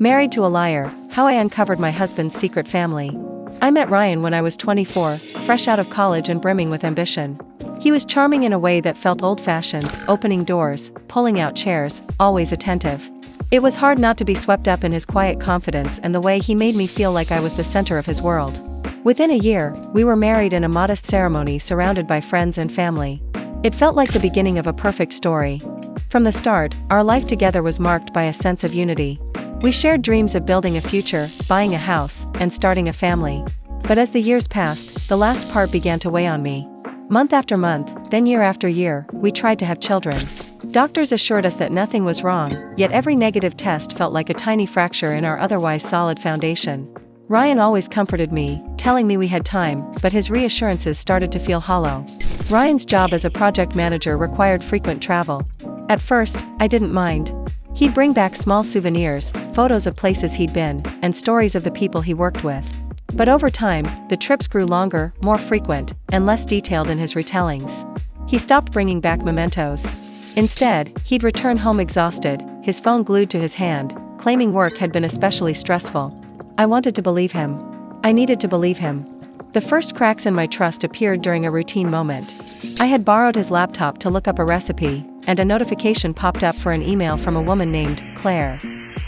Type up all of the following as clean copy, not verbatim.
Married to a Liar: How I Uncovered My Husband's Secret Family. I met Ryan when I was 24, fresh out of college and brimming with ambition. He was charming in a way that felt old-fashioned, opening doors, pulling out chairs, always attentive. It was hard not to be swept up in his quiet confidence and the way he made me feel like I was the center of his world. Within a year, we were married in a modest ceremony surrounded by friends and family. It felt like the beginning of a perfect story. From the start, our life together was marked by a sense of unity. We shared dreams of building a future, buying a house, and starting a family. But as the years passed, the last part began to weigh on me. Month after month, then year after year, we tried to have children. Doctors assured us that nothing was wrong, yet every negative test felt like a tiny fracture in our otherwise solid foundation. Ryan always comforted me, telling me we had time, but his reassurances started to feel hollow. Ryan's job as a project manager required frequent travel. At first, I didn't mind. He'd bring back small souvenirs, photos of places he'd been, and stories of the people he worked with. But over time, the trips grew longer, more frequent, and less detailed in his retellings. He stopped bringing back mementos. Instead, he'd return home exhausted, his phone glued to his hand, claiming work had been especially stressful. I wanted to believe him. I needed to believe him. The first cracks in my trust appeared during a routine moment. I had borrowed his laptop to look up a recipe, and a notification popped up for an email from a woman named Claire.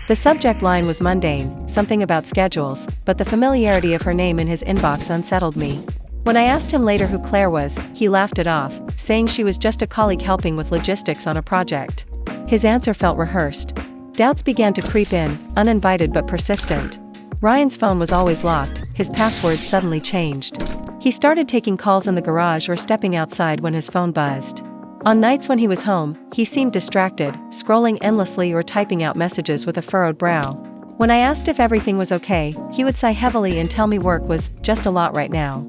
The subject line was mundane, something about schedules, but the familiarity of her name in his inbox unsettled me. When I asked him later who Claire was, he laughed it off, saying she was just a colleague helping with logistics on a project. His answer felt rehearsed. Doubts began to creep in, uninvited but persistent. Ryan's phone was always locked, his password suddenly changed. He started taking calls in the garage or stepping outside when his phone buzzed. On nights when he was home, he seemed distracted, scrolling endlessly or typing out messages with a furrowed brow. When I asked if everything was okay, he would sigh heavily and tell me work was just a lot right now.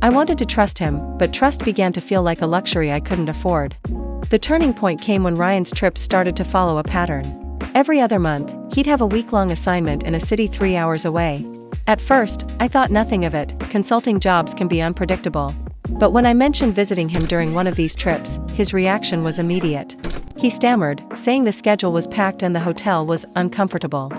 I wanted to trust him, but trust began to feel like a luxury I couldn't afford. The turning point came when Ryan's trips started to follow a pattern. Every other month, he'd have a week-long assignment in a city 3 hours away. At first, I thought nothing of it. Consulting jobs can be unpredictable. But when I mentioned visiting him during one of these trips, his reaction was immediate. He stammered, saying the schedule was packed and the hotel was uncomfortable.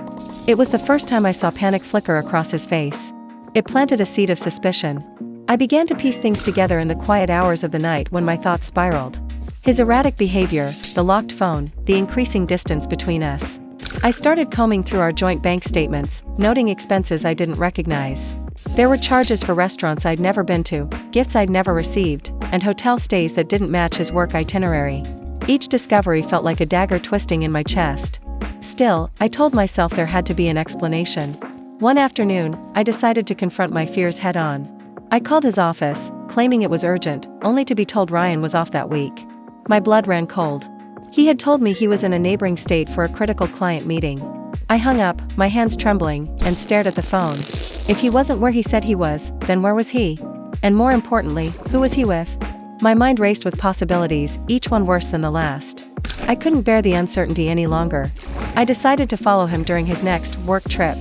It was the first time I saw panic flicker across his face. It planted a seed of suspicion. I began to piece things together in the quiet hours of the night when my thoughts spiraled. His erratic behavior, the locked phone, the increasing distance between us. I started combing through our joint bank statements, noting expenses I didn't recognize. There were charges for restaurants I'd never been to, gifts I'd never received, and hotel stays that didn't match his work itinerary. Each discovery felt like a dagger twisting in my chest. Still, I told myself there had to be an explanation. One afternoon, I decided to confront my fears head-on. I called his office, claiming it was urgent, only to be told Ryan was off that week. My blood ran cold. He had told me he was in a neighboring state for a critical client meeting. I hung up, my hands trembling, and stared at the phone. If he wasn't where he said he was, then where was he? And more importantly, who was he with? My mind raced with possibilities, each one worse than the last. I couldn't bear the uncertainty any longer. I decided to follow him during his next work trip.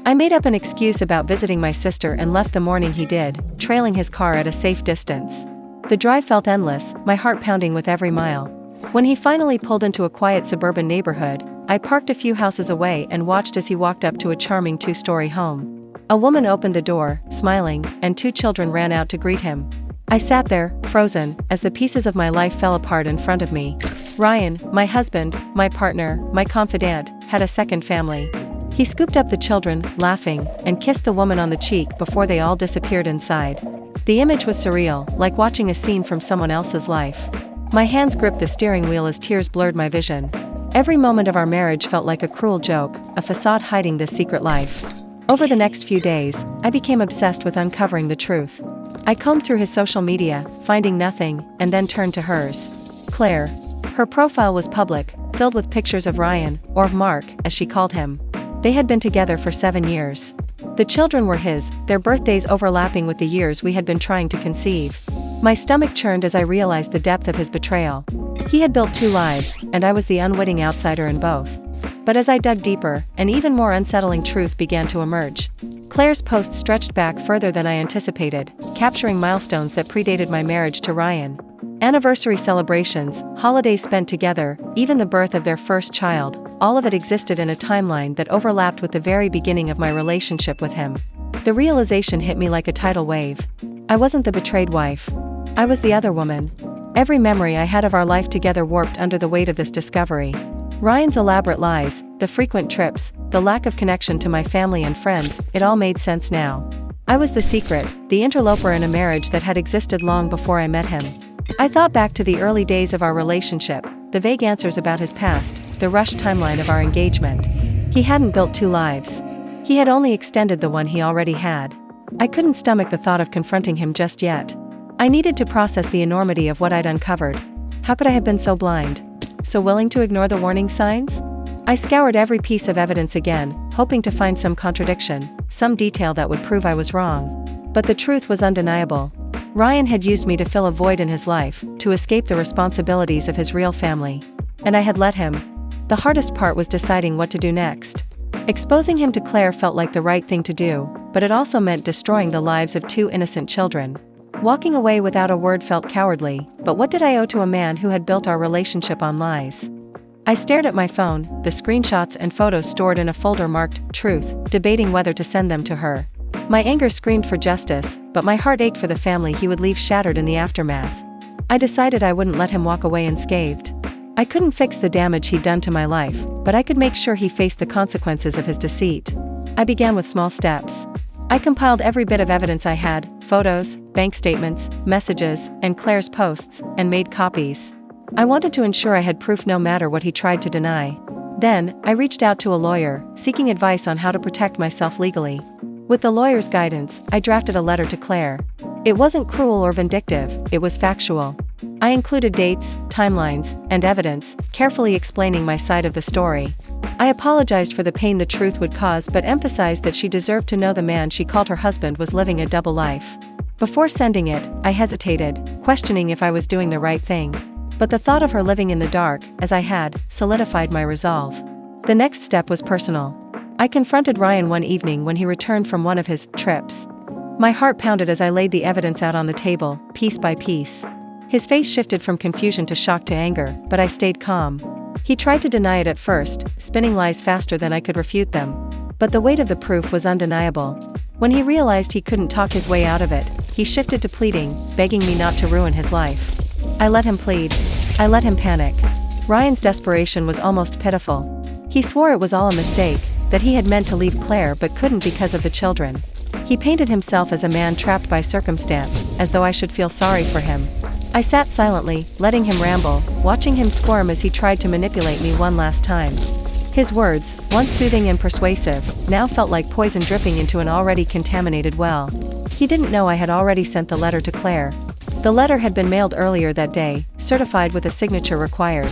I made up an excuse about visiting my sister and left the morning he did, trailing his car at a safe distance. The drive felt endless, my heart pounding with every mile. When he finally pulled into a quiet suburban neighborhood, I parked a few houses away and watched as he walked up to a charming 2-story home. A woman opened the door, smiling, and 2 children ran out to greet him. I sat there, frozen, as the pieces of my life fell apart in front of me. Ryan, my husband, my partner, my confidant, had a second family. He scooped up the children, laughing, and kissed the woman on the cheek before they all disappeared inside. The image was surreal, like watching a scene from someone else's life. My hands gripped the steering wheel as tears blurred my vision. Every moment of our marriage felt like a cruel joke, a facade hiding this secret life. Over the next few days, I became obsessed with uncovering the truth. I combed through his social media, finding nothing, and then turned to hers. Claire. Her profile was public, filled with pictures of Ryan, or Mark, as she called him. They had been together for 7 years. The children were his, their birthdays overlapping with the years we had been trying to conceive. My stomach churned as I realized the depth of his betrayal. He had built 2 lives, and I was the unwitting outsider in both. But as I dug deeper, an even more unsettling truth began to emerge. Claire's post stretched back further than I anticipated, capturing milestones that predated my marriage to Ryan. Anniversary celebrations, holidays spent together, even the birth of their first child, all of it existed in a timeline that overlapped with the very beginning of my relationship with him. The realization hit me like a tidal wave. I wasn't the betrayed wife. I was the other woman. Every memory I had of our life together warped under the weight of this discovery. Ryan's elaborate lies, the frequent trips, the lack of connection to my family and friends, it all made sense now. I was the secret, the interloper in a marriage that had existed long before I met him. I thought back to the early days of our relationship, the vague answers about his past, the rushed timeline of our engagement. He hadn't built two lives. He had only extended the one he already had. I couldn't stomach the thought of confronting him just yet. I needed to process the enormity of what I'd uncovered. How could I have been so blind? So willing to ignore the warning signs? I scoured every piece of evidence again, hoping to find some contradiction, some detail that would prove I was wrong. But the truth was undeniable. Ryan had used me to fill a void in his life, to escape the responsibilities of his real family. And I had let him. The hardest part was deciding what to do next. Exposing him to Claire felt like the right thing to do, but it also meant destroying the lives of two innocent children. Walking away without a word felt cowardly, but what did I owe to a man who had built our relationship on lies? I stared at my phone, the screenshots and photos stored in a folder marked Truth, debating whether to send them to her. My anger screamed for justice, but my heart ached for the family he would leave shattered in the aftermath. I decided I wouldn't let him walk away unscathed. I couldn't fix the damage he'd done to my life, but I could make sure he faced the consequences of his deceit. I began with small steps. I compiled every bit of evidence I had, photos, bank statements, messages, and Claire's posts, and made copies. I wanted to ensure I had proof no matter what he tried to deny. Then, I reached out to a lawyer, seeking advice on how to protect myself legally. With the lawyer's guidance, I drafted a letter to Claire. It wasn't cruel or vindictive, it was factual. I included dates, timelines, and evidence, carefully explaining my side of the story. I apologized for the pain the truth would cause but emphasized that she deserved to know the man she called her husband was living a double life. Before sending it, I hesitated, questioning if I was doing the right thing. But the thought of her living in the dark, as I had, solidified my resolve. The next step was personal. I confronted Ryan one evening when he returned from one of his trips. My heart pounded as I laid the evidence out on the table, piece by piece. His face shifted from confusion to shock to anger, but I stayed calm. He tried to deny it at first, spinning lies faster than I could refute them. But the weight of the proof was undeniable. When he realized he couldn't talk his way out of it, he shifted to pleading, begging me not to ruin his life. I let him plead. I let him panic. Ryan's desperation was almost pitiful. He swore it was all a mistake, that he had meant to leave Claire but couldn't because of the children. He painted himself as a man trapped by circumstance, as though I should feel sorry for him. I sat silently, letting him ramble, watching him squirm as he tried to manipulate me one last time. His words, once soothing and persuasive, now felt like poison dripping into an already contaminated well. He didn't know I had already sent the letter to Claire. The letter had been mailed earlier that day, certified with a signature required.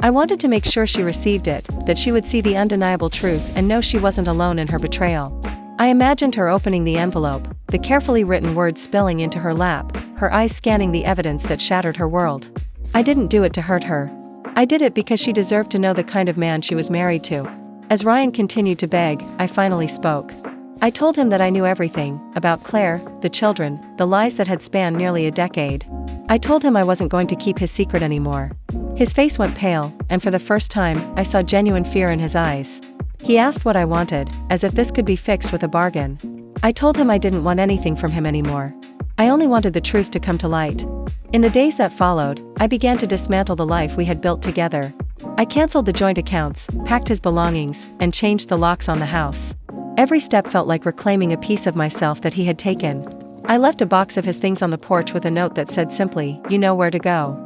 I wanted to make sure she received it, that she would see the undeniable truth and know she wasn't alone in her betrayal. I imagined her opening the envelope, the carefully written words spilling into her lap, her eyes scanning the evidence that shattered her world. I didn't do it to hurt her. I did it because she deserved to know the kind of man she was married to. As Ryan continued to beg, I finally spoke. I told him that I knew everything, about Claire, the children, the lies that had spanned nearly a decade. I told him I wasn't going to keep his secret anymore. His face went pale, and for the first time, I saw genuine fear in his eyes. He asked what I wanted, as if this could be fixed with a bargain. I told him I didn't want anything from him anymore. I only wanted the truth to come to light. In the days that followed, I began to dismantle the life we had built together. I canceled the joint accounts, packed his belongings, and changed the locks on the house. Every step felt like reclaiming a piece of myself that he had taken. I left a box of his things on the porch with a note that said simply, "You know where to go."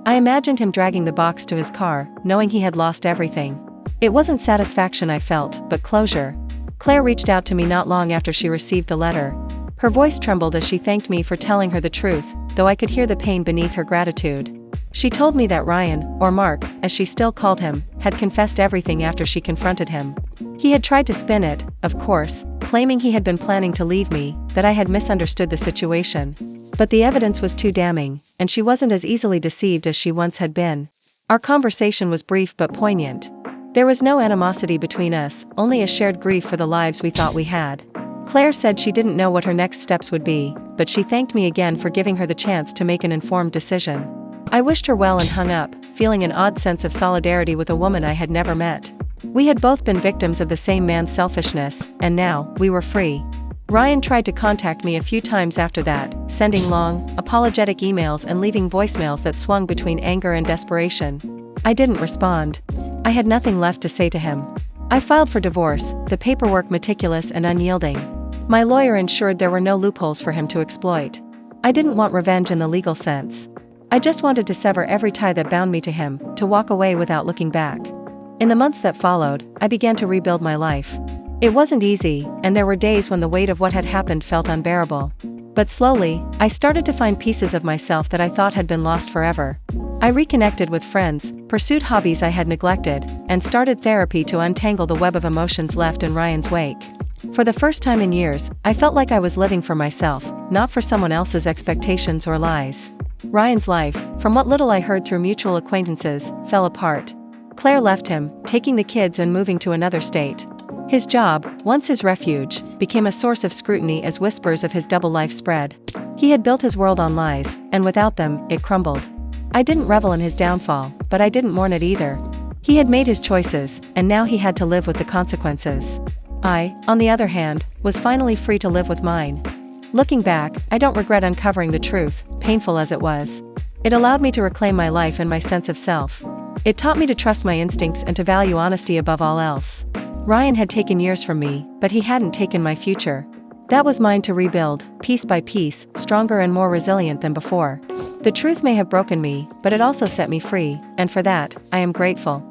I imagined him dragging the box to his car, knowing he had lost everything. It wasn't satisfaction I felt, but closure. Claire reached out to me not long after she received the letter. Her voice trembled as she thanked me for telling her the truth, though I could hear the pain beneath her gratitude. She told me that Ryan, or Mark, as she still called him, had confessed everything after she confronted him. He had tried to spin it, of course, claiming he had been planning to leave me, that I had misunderstood the situation. But the evidence was too damning, and she wasn't as easily deceived as she once had been. Our conversation was brief but poignant. There was no animosity between us, only a shared grief for the lives we thought we had. Claire said she didn't know what her next steps would be, but she thanked me again for giving her the chance to make an informed decision. I wished her well and hung up, feeling an odd sense of solidarity with a woman I had never met. We had both been victims of the same man's selfishness, and now, we were free. Ryan tried to contact me a few times after that, sending long, apologetic emails and leaving voicemails that swung between anger and desperation. I didn't respond. I had nothing left to say to him. I filed for divorce, the paperwork meticulous and unyielding. My lawyer ensured there were no loopholes for him to exploit. I didn't want revenge in the legal sense. I just wanted to sever every tie that bound me to him, to walk away without looking back. In the months that followed, I began to rebuild my life. It wasn't easy, and there were days when the weight of what had happened felt unbearable. But slowly, I started to find pieces of myself that I thought had been lost forever. I reconnected with friends, pursued hobbies I had neglected, and started therapy to untangle the web of emotions left in Ryan's wake. For the first time in years, I felt like I was living for myself, not for someone else's expectations or lies. Ryan's life, from what little I heard through mutual acquaintances, fell apart. Claire left him, taking the kids and moving to another state. His job, once his refuge, became a source of scrutiny as whispers of his double life spread. He had built his world on lies, and without them, it crumbled. I didn't revel in his downfall, but I didn't mourn it either. He had made his choices, and now he had to live with the consequences. I, on the other hand, was finally free to live with mine. Looking back, I don't regret uncovering the truth, painful as it was. It allowed me to reclaim my life and my sense of self. It taught me to trust my instincts and to value honesty above all else. Ryan had taken years from me, but he hadn't taken my future. That was mine to rebuild, piece by piece, stronger and more resilient than before. The truth may have broken me, but it also set me free, and for that, I am grateful.